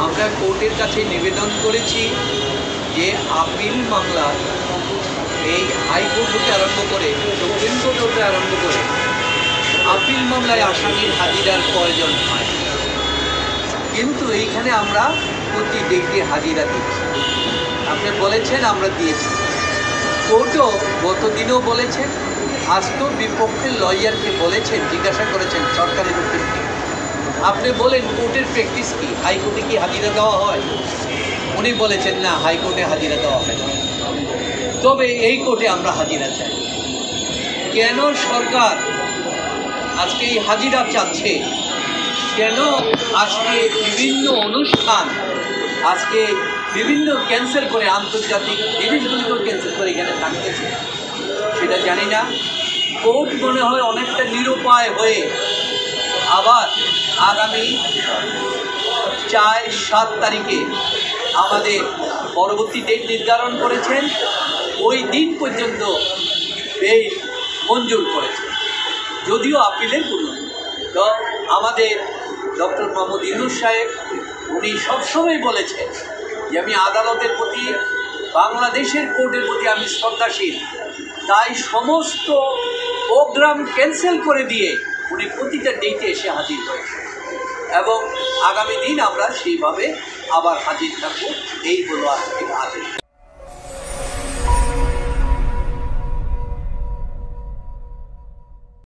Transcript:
আমরা কোর্টের কাছে নিবেদন করেছি যে আপিল মামলা এই হাইকোর্ট হতে আরম্ভ করে সুপ্রিম কোর্ট হতে আরম্ভ করে আপিল মামলায় আসামির হাজিরার প্রয়োজন হয়, কিন্তু এইখানে আমরা প্রতি ডেকে হাজিরা দিচ্ছি। আপনি বলেছেন, আমরা দিয়েছি। কোর্টও গতদিনও বলেছেন, আজকেও বিপক্ষের লয়ারকে বলেছেন, জিজ্ঞাসা করেছেন সরকারের উকিলকে, আপনি বলেন কোর্টের প্র্যাকটিস কি, হাইকোর্টে কি হাজিরা দেওয়া হয়? উনি বলেছেন না, হাইকোর্টে হাজিরা দেওয়া হয় না, তবে এই কোর্টে আমরা হাজিরা চাই। কেন সরকার আজকে এই হাজিরা চাচ্ছে? কেন আজকে বিভিন্ন অনুষ্ঠান আজকে বিভিন্ন ক্যান্সেল করে, আন্তর্জাতিক জিনিসগুলিকে ক্যান্সেল করে এখানে থাকতেছে? সেটা জানি না। কোর্ট মনে হয় অনেকটা নিরুপায় হয়ে আবার আগামী 4-7 তারিখে আমাদের পরবর্তী ডেট নির্ধারণ করেছেন, ওই দিন পর্যন্ত বেল মঞ্জুর করেছে, যদিও আপিলের কোনো। তো আমাদের ডক্টর মোহাম্মদ ইউনূস সাহেব উনি সবসময় বলেছেন যে আমি আদালতের প্রতি, বাংলাদেশের কোর্টের প্রতি আমি শ্রদ্ধাশীল, তাই সমস্ত প্রোগ্রাম ক্যান্সেল করে দিয়ে উনি প্রতিটা ডেটে এসে হাজির হয়েছে এবং আগামী দিন আমরা সেইভাবে আবার হাজির থাকবো। এই হলো আজকে আদেশ।